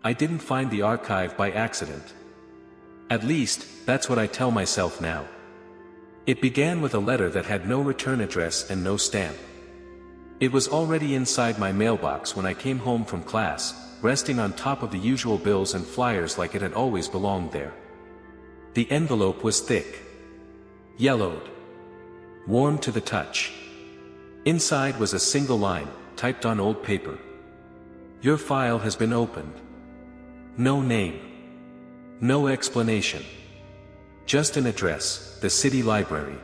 I didn't find the archive by accident. At least, that's what I tell myself now. It began with a letter that had no return address and no stamp. It was already inside my mailbox when I came home from class, resting on top of the usual bills and flyers like it had always belonged there. The envelope was thick, yellowed, warm to the touch. Inside was a single line, typed on old paper. Your file has been opened. No name. No explanation. Just an address, the city library.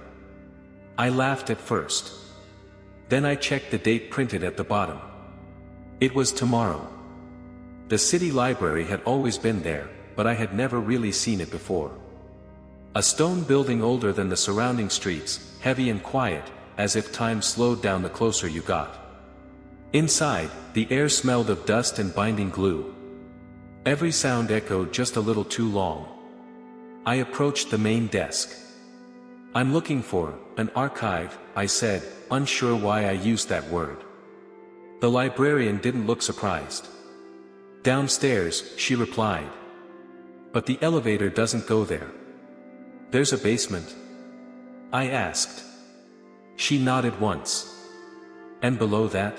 I laughed at first. Then I checked the date printed at the bottom. It was tomorrow. The city library had always been there, but I had never really seen it before. A stone building older than the surrounding streets, heavy and quiet, as if time slowed down the closer you got. Inside, the air smelled of dust and binding glue. Every sound echoed just a little too long. I approached the main desk. I'm looking for an archive, I said, unsure why I used that word. The librarian didn't look surprised. Downstairs, she replied. But the elevator doesn't go there. There's a basement? I asked. She nodded once. And below that?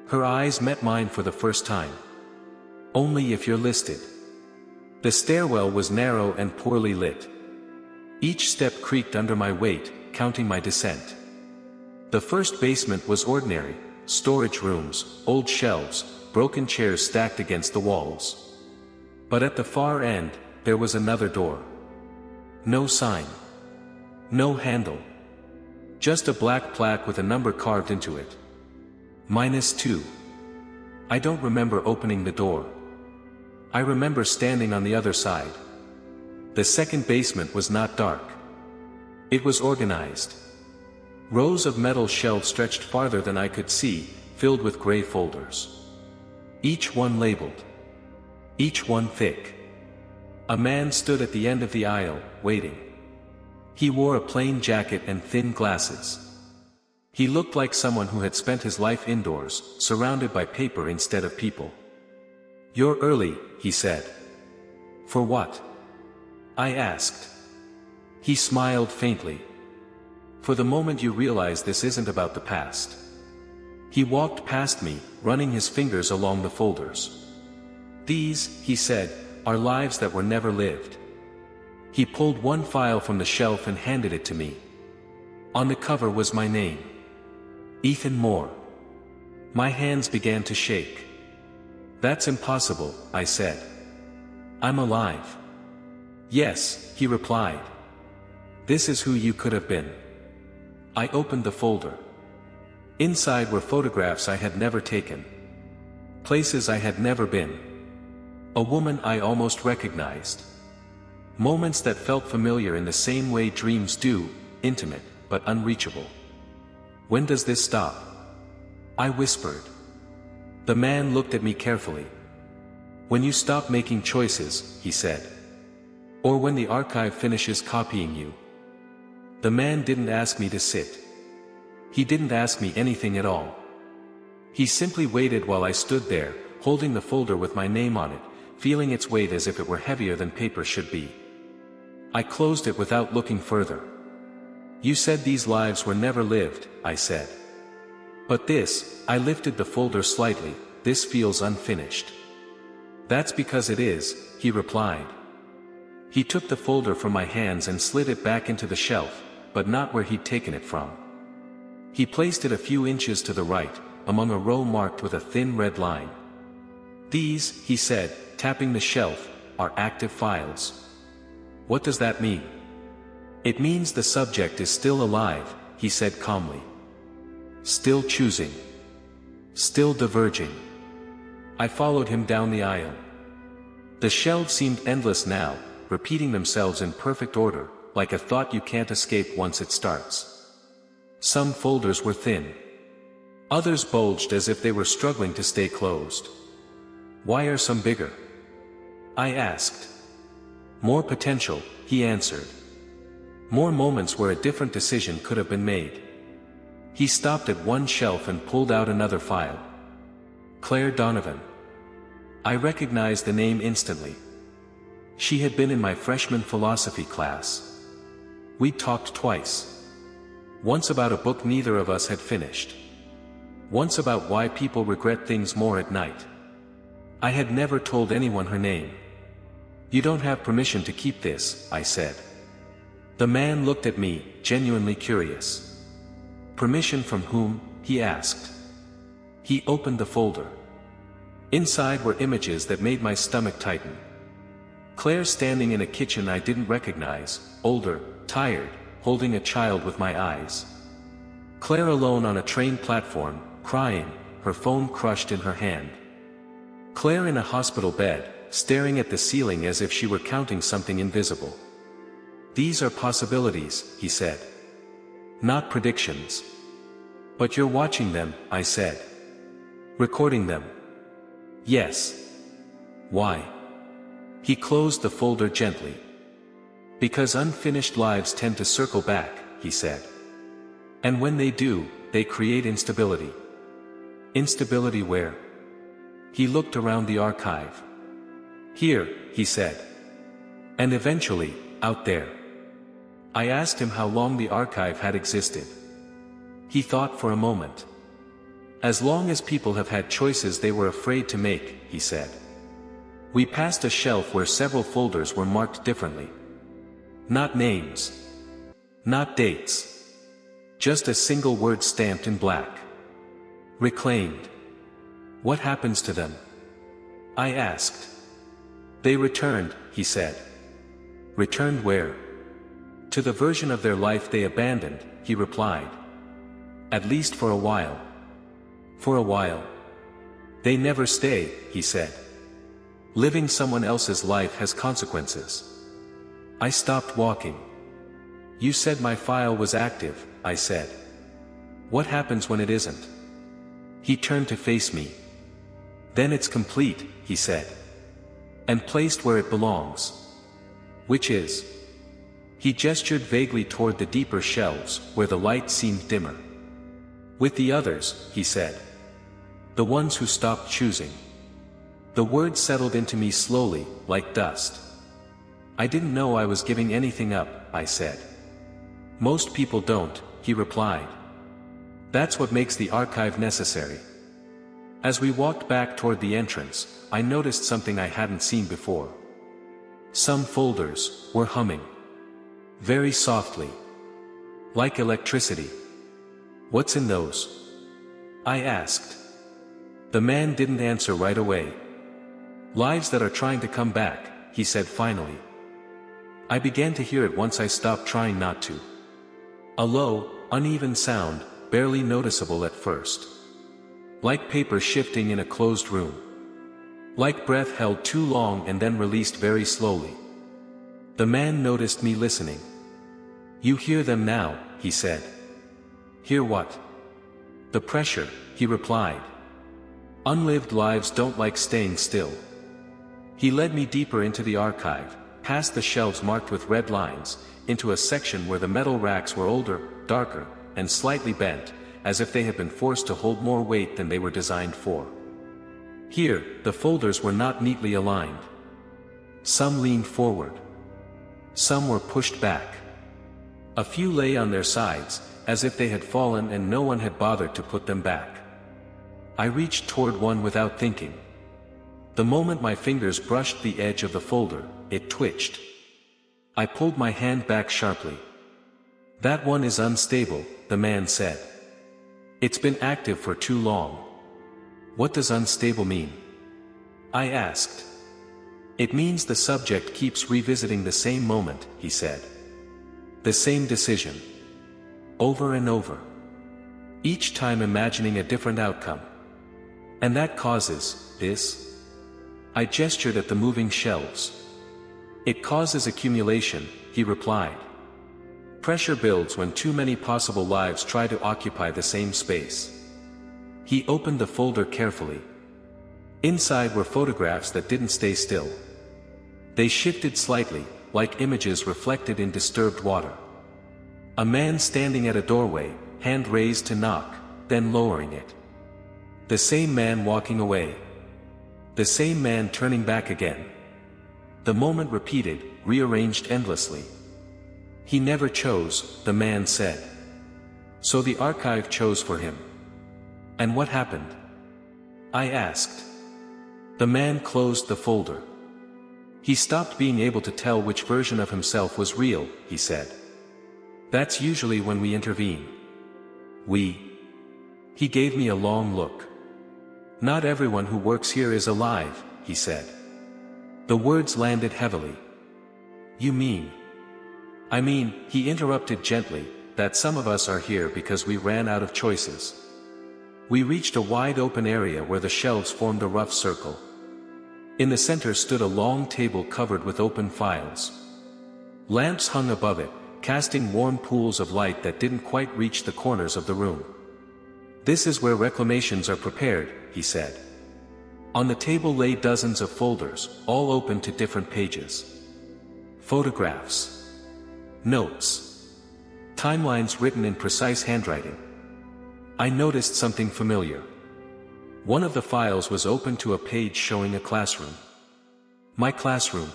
Her eyes met mine for the first time. Only if you're listed. The stairwell was narrow and poorly lit. Each step creaked under my weight, counting my descent. The first basement was ordinary, storage rooms, old shelves, broken chairs stacked against the walls. But at the far end, there was another door. No sign. No handle. Just a black plaque with a number carved into it. -2. I don't remember opening the door. I remember standing on the other side. The second basement was not dark. It was organized. Rows of metal shelves stretched farther than I could see, filled with gray folders. Each one labeled. Each one thick. A man stood at the end of the aisle, waiting. He wore a plain jacket and thin glasses. He looked like someone who had spent his life indoors, surrounded by paper instead of people. You're early, he said. For what? I asked. He smiled faintly. For the moment you realize this isn't about the past. He walked past me, running his fingers along the folders. These, he said, are lives that were never lived. He pulled one file from the shelf and handed it to me. On the cover was my name. Ethan Moore. My hands began to shake. That's impossible, I said. I'm alive. Yes, he replied. This is who you could have been. I opened the folder. Inside were photographs I had never taken. Places I had never been. A woman I almost recognized. Moments that felt familiar in the same way dreams do, intimate, but unreachable. When does this stop? I whispered. The man looked at me carefully. When you stop making choices, he said. Or when the archive finishes copying you. The man didn't ask me to sit. He didn't ask me anything at all. He simply waited while I stood there, holding the folder with my name on it, feeling its weight as if it were heavier than paper should be. I closed it without looking further. You said these lives were never lived, I said. But this, I lifted the folder slightly, this feels unfinished. That's because it is, he replied. He took the folder from my hands and slid it back into the shelf, but not where he'd taken it from. He placed it a few inches to the right, among a row marked with a thin red line. These, he said, tapping the shelf, are active files. What does that mean? It means the subject is still alive, he said calmly. Still choosing. Still diverging. I followed him down the aisle. The shelves seemed endless now, repeating themselves in perfect order, like a thought you can't escape once it starts. Some folders were thin. Others bulged as if they were struggling to stay closed. Why are some bigger? I asked. More potential, he answered. More moments where a different decision could have been made. He stopped at one shelf and pulled out another file. Claire Donovan. I recognized the name instantly. She had been in my freshman philosophy class. We'd talked twice. Once about a book neither of us had finished. Once about why people regret things more at night. I had never told anyone her name. "You don't have permission to keep this," I said. The man looked at me, genuinely curious. "Permission from whom?" he asked. He opened the folder. Inside were images that made my stomach tighten. Claire standing in a kitchen I didn't recognize, older, tired, holding a child with my eyes. Claire alone on a train platform, crying, her phone crushed in her hand. Claire in a hospital bed, staring at the ceiling as if she were counting something invisible. "These are possibilities," he said. "Not predictions." "But you're watching them," I said. "Recording them?" "Yes." "Why?" He closed the folder gently. "Because unfinished lives tend to circle back," he said. "And when they do, they create instability." "Instability where?" He looked around the archive. "Here," he said. "And eventually, out there." I asked him how long the archive had existed. He thought for a moment. "As long as people have had choices they were afraid to make," he said. We passed a shelf where several folders were marked differently. Not names. Not dates. Just a single word stamped in black. Reclaimed. "What happens to them?" I asked. "They returned," he said. "Returned where?" "To the version of their life they abandoned," he replied. "At least for a while." "For a while?" "They never stay," he said. "Living someone else's life has consequences." I stopped walking. "You said my file was active," I said. "What happens when it isn't?" He turned to face me. "Then it's complete," he said. "And placed where it belongs." "Which is?" He gestured vaguely toward the deeper shelves, where the light seemed dimmer. "With the others," he said. "The ones who stopped choosing." The word settled into me slowly, like dust. "I didn't know I was giving anything up," I said. "Most people don't," he replied. "That's what makes the archive necessary." As we walked back toward the entrance, I noticed something I hadn't seen before. Some folders were humming. Very softly. Like electricity. "What's in those?" I asked. The man didn't answer right away. "Lives that are trying to come back," he said finally. I began to hear it once I stopped trying not to. A low, uneven sound, barely noticeable at first. Like paper shifting in a closed room. Like breath held too long and then released very slowly. The man noticed me listening. "You hear them now," he said. "Hear what?" "The pressure," he replied. "Unlived lives don't like staying still." He led me deeper into the archive, past the shelves marked with red lines, into a section where the metal racks were older, darker, and slightly bent, as if they had been forced to hold more weight than they were designed for. Here, the folders were not neatly aligned. Some leaned forward. Some were pushed back. A few lay on their sides, as if they had fallen and no one had bothered to put them back. I reached toward one without thinking. The moment my fingers brushed the edge of the folder, it twitched. I pulled my hand back sharply. "That one is unstable," the man said. "It's been active for too long." "What does unstable mean?" I asked. "It means the subject keeps revisiting the same moment," he said. "The same decision. Over and over. Each time imagining a different outcome. And that causes this." I gestured at the moving shelves. "It causes accumulation," he replied. "Pressure builds when too many possible lives try to occupy the same space." He opened the folder carefully. Inside were photographs that didn't stay still. They shifted slightly, like images reflected in disturbed water. A man standing at a doorway, hand raised to knock, then lowering it. The same man walking away. The same man turning back again. The moment repeated, rearranged endlessly. He never chose, the man said. So the archive chose for him. And what happened? I asked. The man closed the folder. He stopped being able to tell which version of himself was real, he said. That's usually when we intervene. He gave me a long look. Not everyone who works here is alive, he said. The words landed heavily. You mean? I mean, he interrupted gently, that some of us are here because we ran out of choices. We reached a wide open area where the shelves formed a rough circle. In the center stood a long table covered with open files. Lamps hung above it, casting warm pools of light that didn't quite reach the corners of the room. This is where reclamations are prepared, he said. On the table lay dozens of folders, all open to different pages. Photographs. Notes. Timelines written in precise handwriting. I noticed something familiar. One of the files was open to a page showing a classroom. My classroom.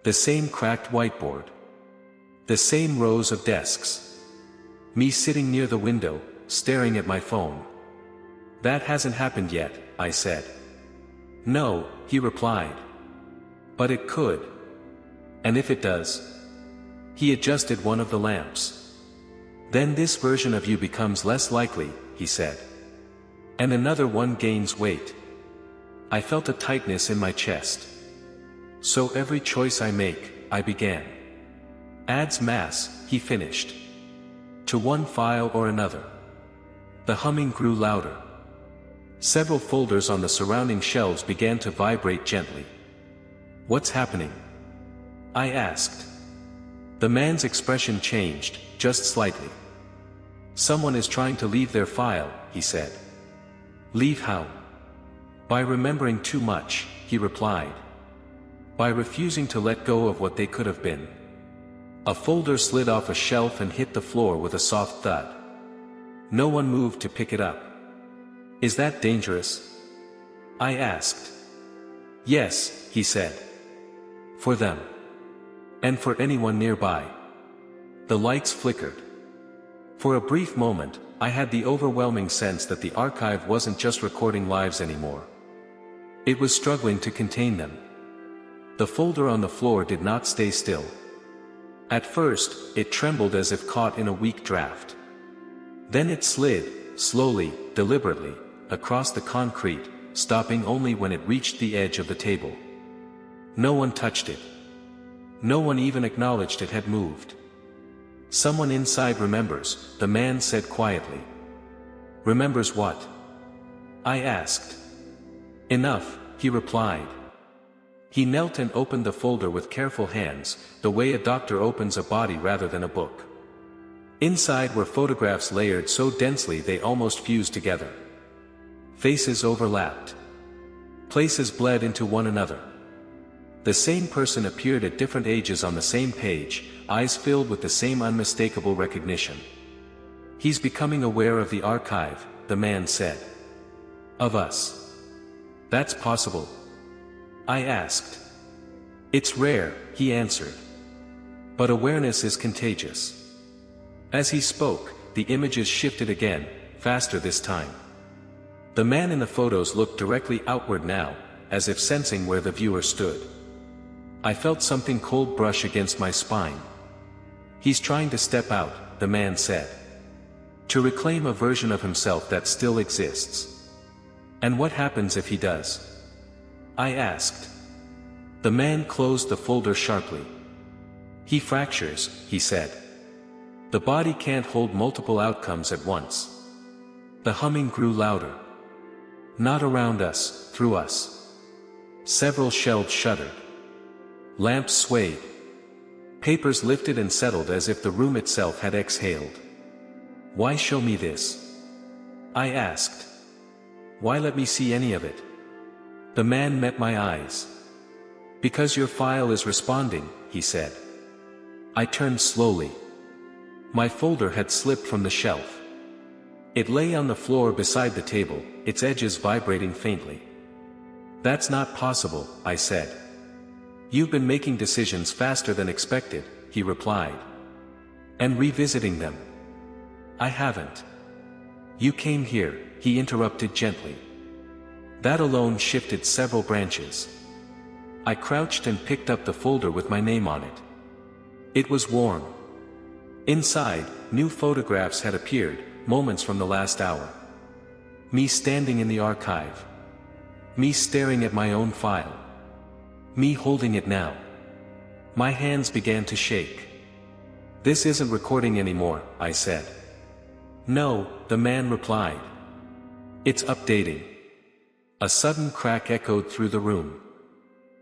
The same cracked whiteboard. The same rows of desks. Me sitting near the window, staring at my phone. That hasn't happened yet, I said. No, he replied. But it could. And if it does? He adjusted one of the lamps. Then this version of you becomes less likely, he said. And another one gains weight. I felt a tightness in my chest. So every choice I make, I began. Adds mass, he finished. To one file or another. The humming grew louder. Several folders on the surrounding shelves began to vibrate gently. What's happening? I asked. The man's expression changed, just slightly. Someone is trying to leave their file, he said. Leave how? By remembering too much, he replied. By refusing to let go of what they could have been. A folder slid off a shelf and hit the floor with a soft thud. No one moved to pick it up. Is that dangerous? I asked. Yes, he said. For them. And for anyone nearby. The lights flickered. For a brief moment, I had the overwhelming sense that the archive wasn't just recording lives anymore. It was struggling to contain them. The folder on the floor did not stay still. At first, it trembled as if caught in a weak draft. Then it slid, slowly, deliberately, across the concrete, stopping only when it reached the edge of the table. No one touched it. No one even acknowledged it had moved. Someone inside remembers, the man said quietly. Remembers what? I asked. Enough, he replied. He knelt and opened the folder with careful hands, the way a doctor opens a body rather than a book. Inside were photographs layered so densely they almost fused together. Faces overlapped. Places bled into one another. The same person appeared at different ages on the same page, eyes filled with the same unmistakable recognition. He's becoming aware of the archive, the man said. Of us. That's possible. I asked. It's rare, he answered. But awareness is contagious. As he spoke, the images shifted again, faster this time. The man in the photos looked directly outward now, as if sensing where the viewer stood. I felt something cold brush against my spine. He's trying to step out, the man said. To reclaim a version of himself that still exists. And what happens if he does? I asked. The man closed the folder sharply. He fractures, he said. The body can't hold multiple outcomes at once. The humming grew louder. Not around us, through us. Several shelves shuddered. Lamps swayed. Papers lifted and settled as if the room itself had exhaled. Why show me this? I asked. Why let me see any of it? The man met my eyes. Because your file is responding, he said. I turned slowly. My folder had slipped from the shelf. It lay on the floor beside the table, its edges vibrating faintly. That's not possible, I said. You've been making decisions faster than expected, he replied. And revisiting them. I haven't. You came here, he interrupted gently. That alone shifted several branches. I crouched and picked up the folder with my name on it. It was warm. Inside, new photographs had appeared, moments from the last hour. Me standing in the archive. Me staring at my own file. Me holding it now. My hands began to shake. This isn't recording anymore, I said. No, the man replied. It's updating. A sudden crack echoed through the room.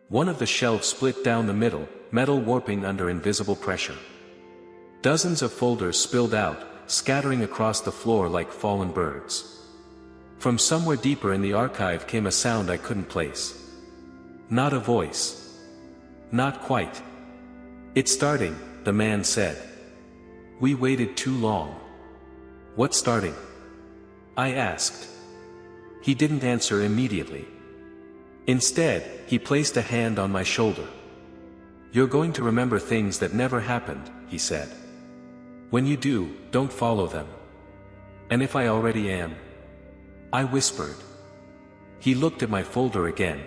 One of the shelves split down the middle, metal warping under invisible pressure. Dozens of folders spilled out, scattering across the floor like fallen birds. From somewhere deeper in the archive came a sound I couldn't place. Not a voice. Not quite. It's starting, the man said. We waited too long. What's starting? I asked. He didn't answer immediately. Instead, he placed a hand on my shoulder. You're going to remember things that never happened, he said. When you do, don't follow them. And if I already am? I whispered. He looked at my folder again.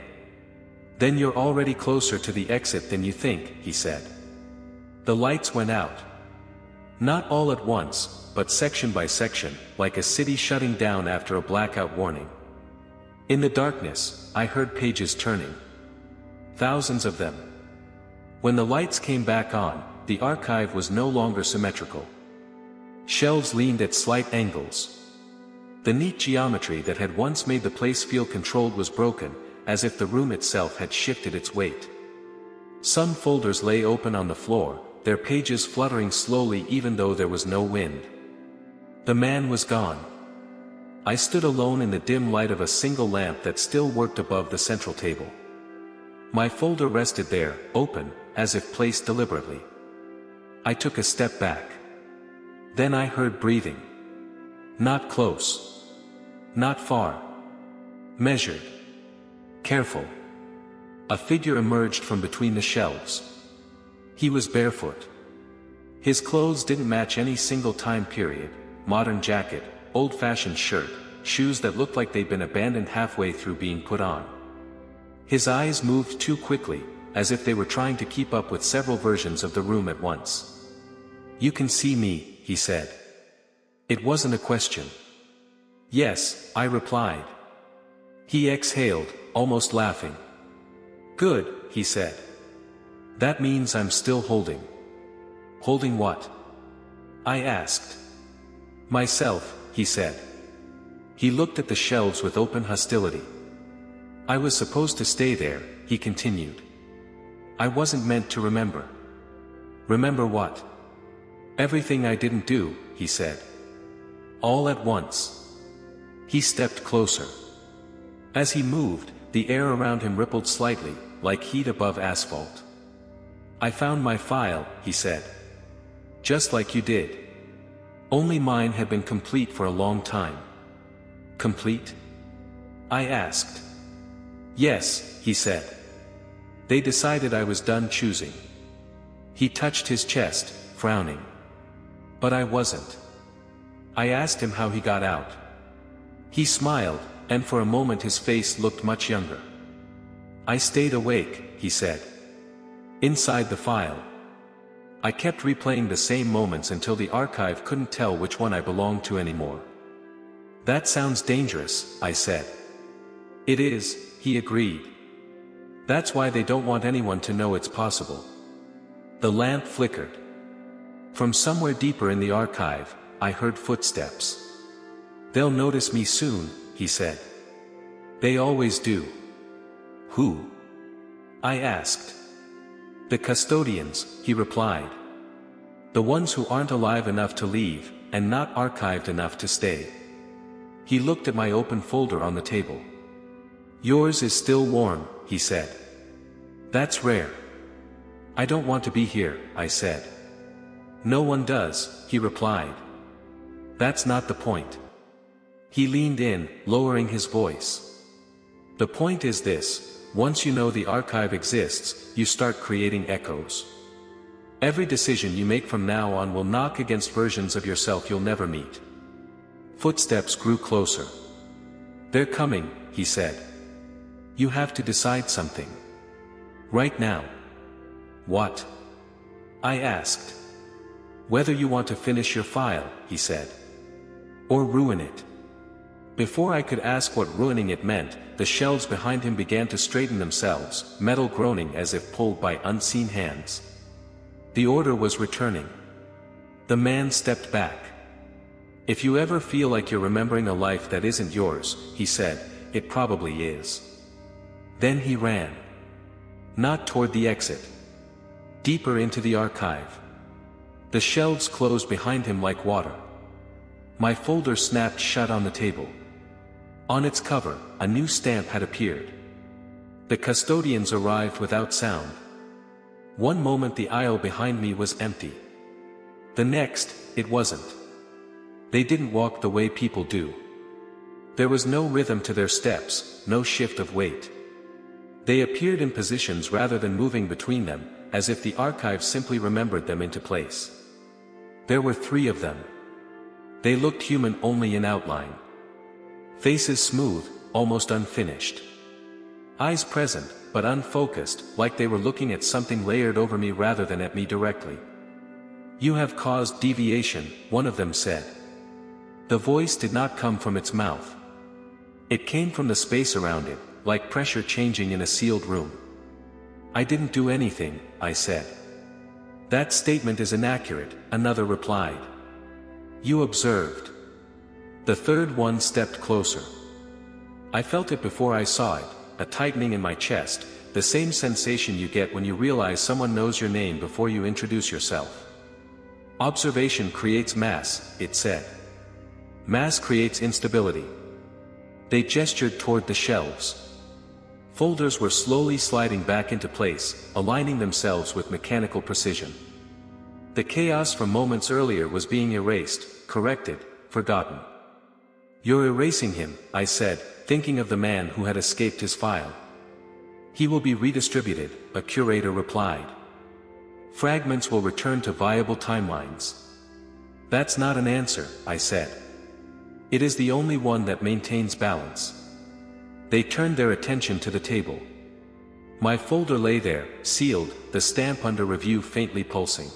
Then you're already closer to the exit than you think, he said. The lights went out. Not all at once, but section by section, like a city shutting down after a blackout warning. In the darkness, I heard pages turning. Thousands of them. When the lights came back on, the archive was no longer symmetrical. Shelves leaned at slight angles. The neat geometry that had once made the place feel controlled was broken, as if the room itself had shifted its weight. Some folders lay open on the floor, their pages fluttering slowly even though there was no wind. The man was gone. I stood alone in the dim light of a single lamp that still worked above the central table. My folder rested there, open, as if placed deliberately. I took a step back. Then I heard breathing. Not close. Not far. Measured. Careful. A figure emerged from between the shelves. He was barefoot. His clothes didn't match any single time period: modern jacket, old-fashioned shirt, shoes that looked like they'd been abandoned halfway through being put on. His eyes moved too quickly, as if they were trying to keep up with several versions of the room at once. You can see me, he said. It wasn't a question. Yes, I replied. He exhaled, almost laughing. Good, he said. That means I'm still holding. Holding what? I asked. Myself, he said. He looked at the shelves with open hostility. I was supposed to stay there, he continued. I wasn't meant to remember. Remember what? Everything I didn't do, he said. All at once. He stepped closer. As he moved, the air around him rippled slightly, like heat above asphalt. I found my file, he said. Just like you did. Only mine had been complete for a long time. Complete? I asked. Yes, he said. They decided I was done choosing. He touched his chest, frowning. But I wasn't. I asked him how he got out. He smiled, and for a moment his face looked much younger. I stayed awake, he said. Inside the file. I kept replaying the same moments until the archive couldn't tell which one I belonged to anymore. That sounds dangerous, I said. It is, he agreed. That's why they don't want anyone to know it's possible. The lamp flickered. From somewhere deeper in the archive, I heard footsteps. They'll notice me soon, he said. They always do. Who? I asked. The custodians, he replied. The ones who aren't alive enough to leave, and not archived enough to stay. He looked at my open folder on the table. Yours is still warm, he said. That's rare. I don't want to be here, I said. No one does, he replied. That's not the point. He leaned in, lowering his voice. The point is this: once you know the archive exists, you start creating echoes. Every decision you make from now on will knock against versions of yourself you'll never meet. Footsteps grew closer. "They're coming," he said. "You have to decide something. Right now." "What?" I asked. "Whether you want to finish your file," he said. "Or ruin it." Before I could ask what ruining it meant, the shelves behind him began to straighten themselves, metal groaning as if pulled by unseen hands. The order was returning. The man stepped back. "If you ever feel like you're remembering a life that isn't yours," he said, "it probably is." Then he ran. Not toward the exit. Deeper into the archive. The shelves closed behind him like water. My folder snapped shut on the table. On its cover, a new stamp had appeared. The custodians arrived without sound. One moment the aisle behind me was empty. The next, it wasn't. They didn't walk the way people do. There was no rhythm to their steps, no shift of weight. They appeared in positions rather than moving between them, as if the archive simply remembered them into place. There were 3 of them. They looked human only in outline. Faces smooth, almost unfinished. Eyes present, but unfocused, like they were looking at something layered over me rather than at me directly. "You have caused deviation," one of them said. The voice did not come from its mouth. It came from the space around it, like pressure changing in a sealed room. "I didn't do anything," I said. "That statement is inaccurate," another replied. "You observed." The third one stepped closer. I felt it before I saw it, a tightening in my chest, the same sensation you get when you realize someone knows your name before you introduce yourself. "Observation creates mass," it said. "Mass creates instability." They gestured toward the shelves. Folders were slowly sliding back into place, aligning themselves with mechanical precision. The chaos from moments earlier was being erased, corrected, forgotten. "You're erasing him," I said, thinking of the man who had escaped his file. "He will be redistributed," a curator replied. "Fragments will return to viable timelines." "That's not an answer," I said. "It is the only one that maintains balance." They turned their attention to the table. My folder lay there, sealed, the stamp under review faintly pulsing.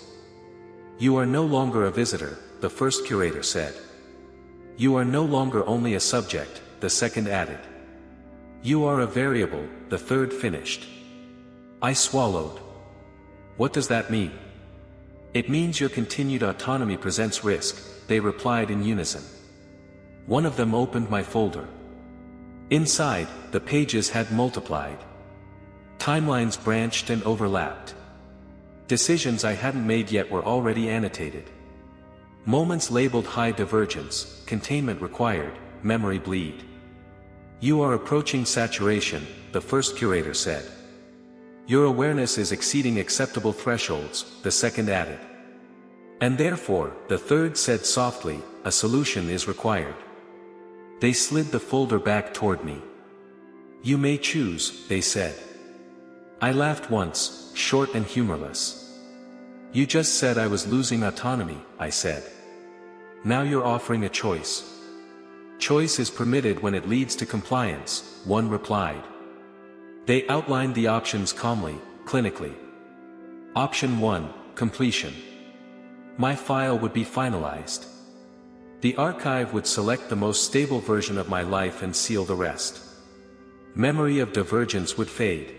"You are no longer a visitor," the first curator said. "You are no longer only a subject," the second added. "You are a variable," the third finished. I swallowed. "What does that mean?" "It means your continued autonomy presents risk," they replied in unison. One of them opened my folder. Inside, the pages had multiplied. Timelines branched and overlapped. Decisions I hadn't made yet were already annotated. Moments labeled high divergence, containment required, memory bleed. "You are approaching saturation," the first curator said. "Your awareness is exceeding acceptable thresholds," the second added. "And therefore," the third said softly, "a solution is required." They slid the folder back toward me. "You may choose," they said. I laughed once, short and humorless. "You just said I was losing autonomy," I said. "Now you're offering a choice." "Choice is permitted when it leads to compliance," one replied. They outlined the options calmly, clinically. Option 1, completion. My file would be finalized. The archive would select the most stable version of my life and seal the rest. Memory of divergence would fade.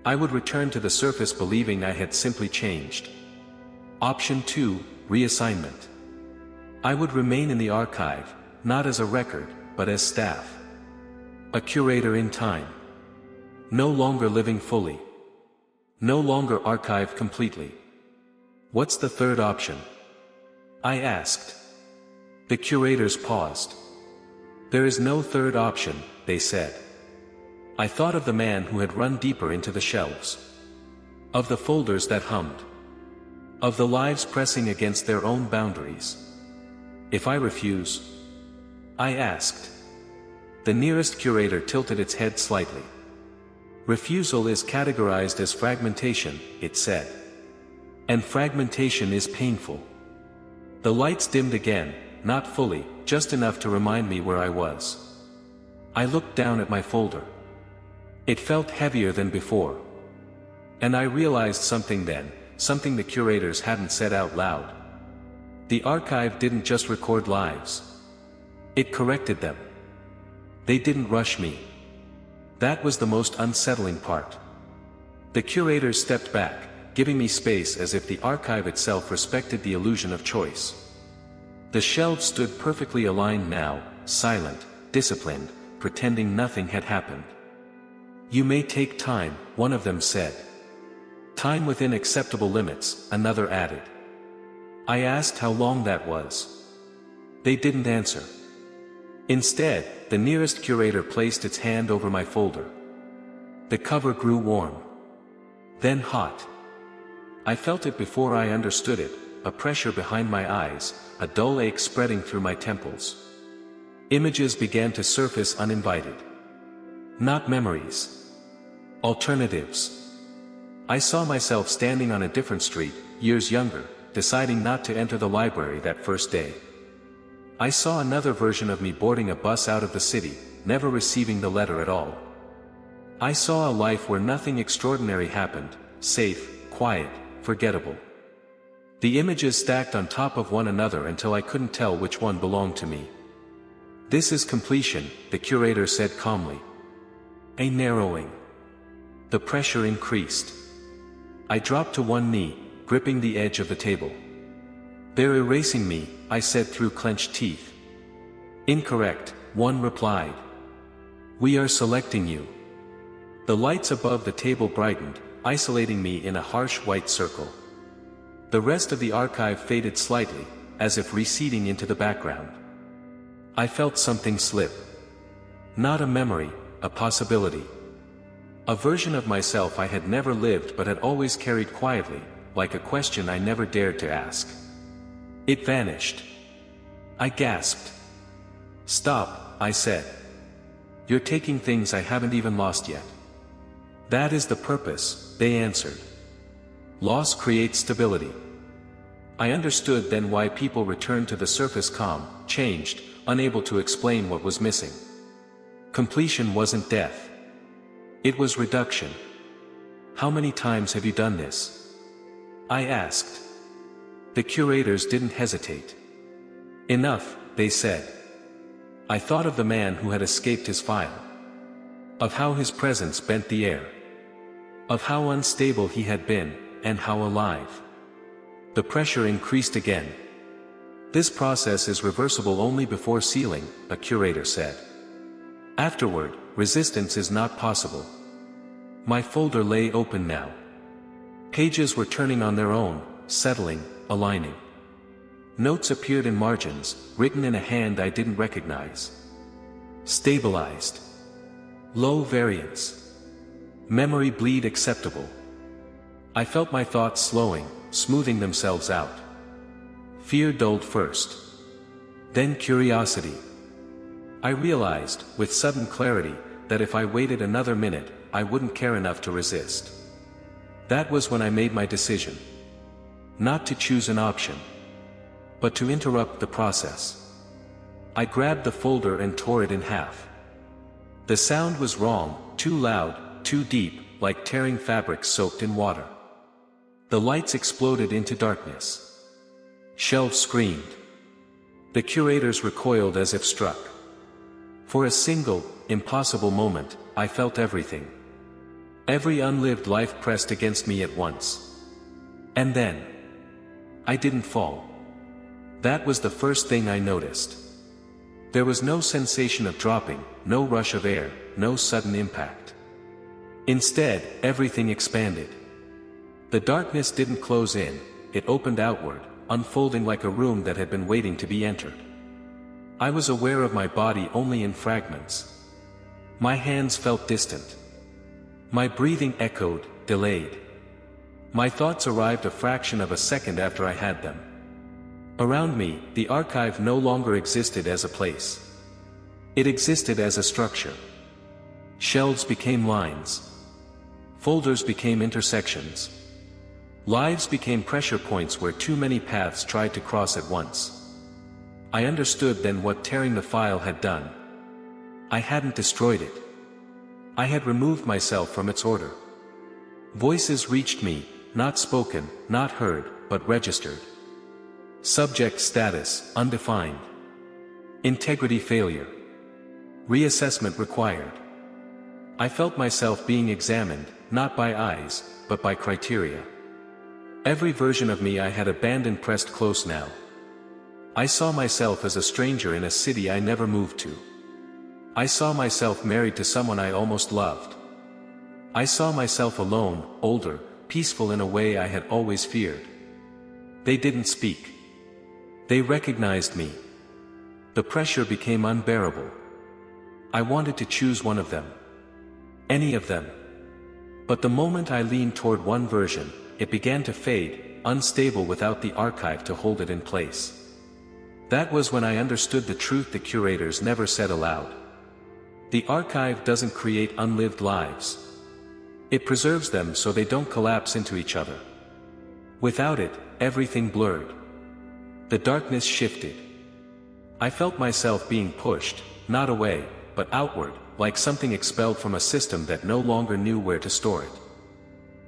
I would return to the surface believing I had simply changed. Option 2, reassignment. I would remain in the archive, not as a record, but as staff. A curator in time. No longer living fully. No longer archived completely. "What's the third option?" I asked. The curators paused. "There is no third option," they said. I thought of the man who had run deeper into the shelves. Of the folders that hummed. Of the lives pressing against their own boundaries. "If I refuse?" I asked. The nearest curator tilted its head slightly. "Refusal is categorized as fragmentation," it said. "And fragmentation is painful." The lights dimmed again, not fully, just enough to remind me where I was. I looked down at my folder. It felt heavier than before. And I realized something then, something the curators hadn't said out loud. The archive didn't just record lives. It corrected them. They didn't rush me. That was the most unsettling part. The curators stepped back, giving me space as if the archive itself respected the illusion of choice. The shelves stood perfectly aligned now, silent, disciplined, pretending nothing had happened. "You may take time," one of them said. "Time within acceptable limits," another added. I asked how long that was. They didn't answer. Instead, the nearest curator placed its hand over my folder. The cover grew warm. Then hot. I felt it before I understood it, a pressure behind my eyes, a dull ache spreading through my temples. Images began to surface uninvited. Not memories. Alternatives. I saw myself standing on a different street, years younger, deciding not to enter the library that first day. I saw another version of me boarding a bus out of the city, never receiving the letter at all. I saw a life where nothing extraordinary happened, safe, quiet, forgettable. The images stacked on top of one another until I couldn't tell which one belonged to me. "This is completion," the curator said calmly. A narrowing. The pressure increased. I dropped to one knee, gripping the edge of the table. "They're erasing me," I said through clenched teeth. "Incorrect," one replied. "We are selecting you." The lights above the table brightened, isolating me in a harsh white circle. The rest of the archive faded slightly, as if receding into the background. I felt something slip. Not a memory, a possibility. A version of myself I had never lived but had always carried quietly, like a question I never dared to ask. It vanished. I gasped. "Stop," I said. "You're taking things I haven't even lost yet." "That is the purpose," they answered. "Loss creates stability." I understood then why people returned to the surface calm, changed, unable to explain what was missing. Completion wasn't death. It was reduction. "How many times have you done this?" I asked. The curators didn't hesitate. "Enough," they said. I thought of the man who had escaped his file. Of how his presence bent the air. Of how unstable he had been, and how alive. The pressure increased again. "This process is reversible only before sealing," a curator said. "Afterward, resistance is not possible." My folder lay open now. Pages were turning on their own, settling, aligning. Notes appeared in margins, written in a hand I didn't recognize. Stabilized. Low variance. Memory bleed acceptable. I felt my thoughts slowing, smoothing themselves out. Fear dulled first. Then curiosity. I realized, with sudden clarity, that if I waited another minute, I wouldn't care enough to resist. That was when I made my decision. Not to choose an option, but to interrupt the process. I grabbed the folder and tore it in half. The sound was wrong, too loud, too deep, like tearing fabric soaked in water. The lights exploded into darkness. Shelves screamed. The curators recoiled as if struck. For a single, impossible moment, I felt everything. Every unlived life pressed against me at once. And then, I didn't fall. That was the first thing I noticed. There was no sensation of dropping, no rush of air, no sudden impact. Instead, everything expanded. The darkness didn't close in, it opened outward, unfolding like a room that had been waiting to be entered. I was aware of my body only in fragments. My hands felt distant. My breathing echoed, delayed. My thoughts arrived a fraction of a second after I had them. Around me, the archive no longer existed as a place. It existed as a structure. Shelves became lines. Folders became intersections. Lives became pressure points where too many paths tried to cross at once. I understood then what tearing the file had done. I hadn't destroyed it. I had removed myself from its order. Voices reached me, not spoken, not heard, but registered. Subject status, undefined. Integrity failure. Reassessment required. I felt myself being examined, not by eyes, but by criteria. Every version of me I had abandoned pressed close now. I saw myself as a stranger in a city I never moved to. I saw myself married to someone I almost loved. I saw myself alone, older, peaceful in a way I had always feared. They didn't speak. They recognized me. The pressure became unbearable. I wanted to choose one of them. Any of them. But the moment I leaned toward one version, it began to fade, unstable without the archive to hold it in place. That was when I understood the truth the curators never said aloud. The archive doesn't create unlived lives. It preserves them so they don't collapse into each other. Without it, everything blurred. The darkness shifted. I felt myself being pushed, not away, but outward, like something expelled from a system that no longer knew where to store it.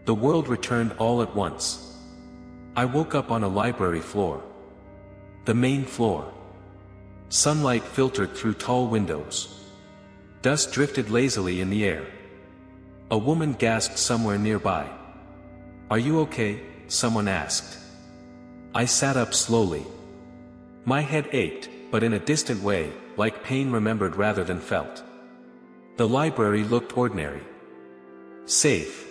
The world returned all at once. I woke up on a library floor. The main floor. Sunlight filtered through tall windows. Dust drifted lazily in the air. A woman gasped somewhere nearby. "Are you okay?" someone asked. I sat up slowly. My head ached, but in a distant way, like pain remembered rather than felt. The library looked ordinary. Safe.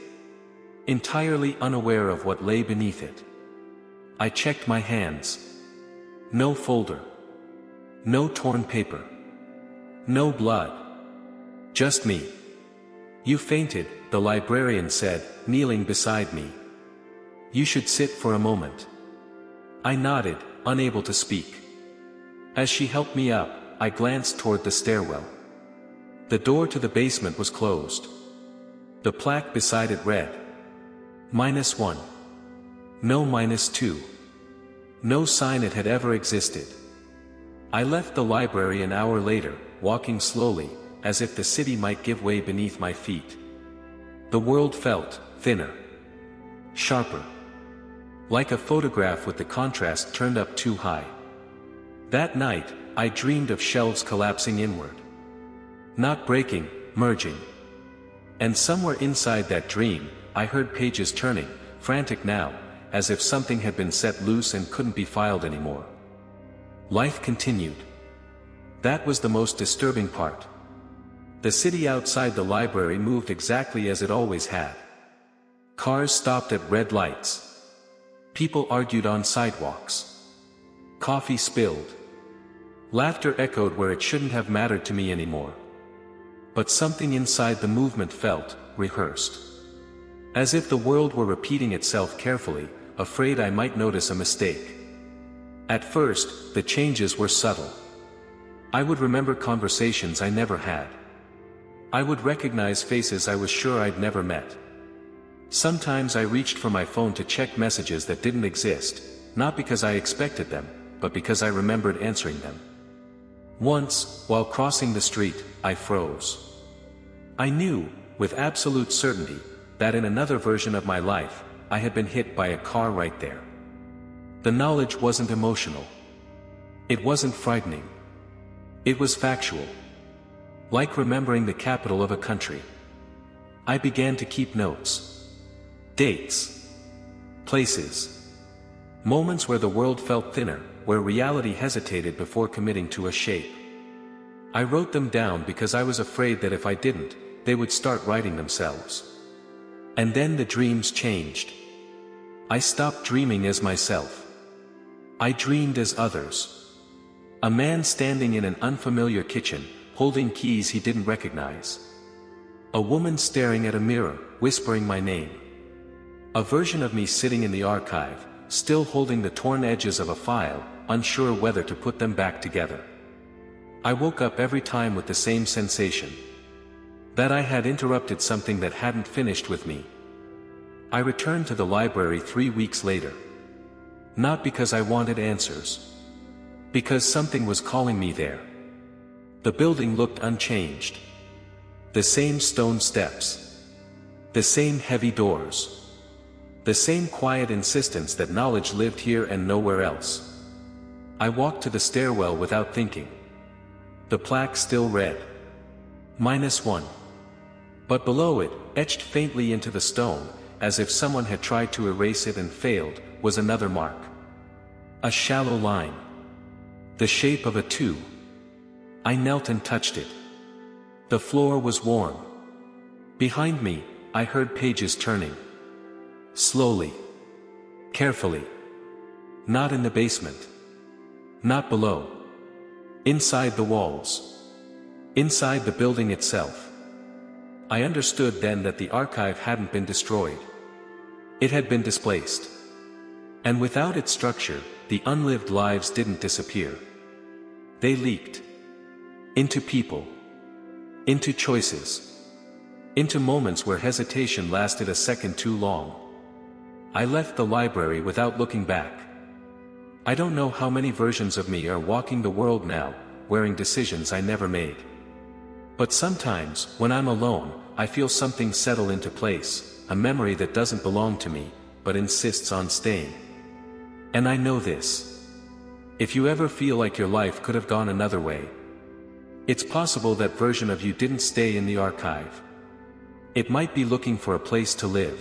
Entirely unaware of what lay beneath it. I checked my hands. No folder. No torn paper. No blood. Just me. "You fainted," the librarian said, kneeling beside me. "You should sit for a moment." I nodded, unable to speak. As she helped me up, I glanced toward the stairwell. The door to the basement was closed. The plaque beside it read, -1. No -2. No sign it had ever existed. I left the library an hour later, walking slowly, as if the city might give way beneath my feet. The world felt thinner. Sharper. Like a photograph with the contrast turned up too high. That night, I dreamed of shelves collapsing inward. Not breaking, merging. And somewhere inside that dream, I heard pages turning, frantic now, as if something had been set loose and couldn't be filed anymore. Life continued. That was the most disturbing part. The city outside the library moved exactly as it always had. Cars stopped at red lights. People argued on sidewalks. Coffee spilled. Laughter echoed where it shouldn't have mattered to me anymore. But something inside the movement felt rehearsed. As if the world were repeating itself carefully, afraid I might notice a mistake. At first, the changes were subtle. I would remember conversations I never had. I would recognize faces I was sure I'd never met. Sometimes I reached for my phone to check messages that didn't exist, not because I expected them, but because I remembered answering them. Once, while crossing the street, I froze. I knew, with absolute certainty, that in another version of my life, I had been hit by a car right there. The knowledge wasn't emotional. It wasn't frightening. It was factual. Like remembering the capital of a country. I began to keep notes. Dates. Places. Moments where the world felt thinner, where reality hesitated before committing to a shape. I wrote them down because I was afraid that if I didn't, they would start writing themselves. And then the dreams changed. I stopped dreaming as myself. I dreamed as others. A man standing in an unfamiliar kitchen, holding keys he didn't recognize. A woman staring at a mirror, whispering my name. A version of me sitting in the archive, still holding the torn edges of a file, unsure whether to put them back together. I woke up every time with the same sensation. That I had interrupted something that hadn't finished with me. I returned to the library 3 weeks later. Not because I wanted answers. Because something was calling me there. The building looked unchanged. The same stone steps. The same heavy doors. The same quiet insistence that knowledge lived here and nowhere else. I walked to the stairwell without thinking. The plaque still read. -1. But below it, etched faintly into the stone, as if someone had tried to erase it and failed, was another mark. A shallow line. The shape of a 2. I knelt and touched it. The floor was warm. Behind me, I heard pages turning. Slowly. Carefully. Not in the basement. Not below. Inside the walls. Inside the building itself. I understood then that the archive hadn't been destroyed. It had been displaced. And without its structure, the unlived lives didn't disappear. They leaked. Into people. Into choices. Into moments where hesitation lasted a second too long. I left the library without looking back. I don't know how many versions of me are walking the world now, wearing decisions I never made. But sometimes, when I'm alone, I feel something settle into place, a memory that doesn't belong to me, but insists on staying. And I know this. If you ever feel like your life could have gone another way, it's possible that version of you didn't stay in the archive. It might be looking for a place to live.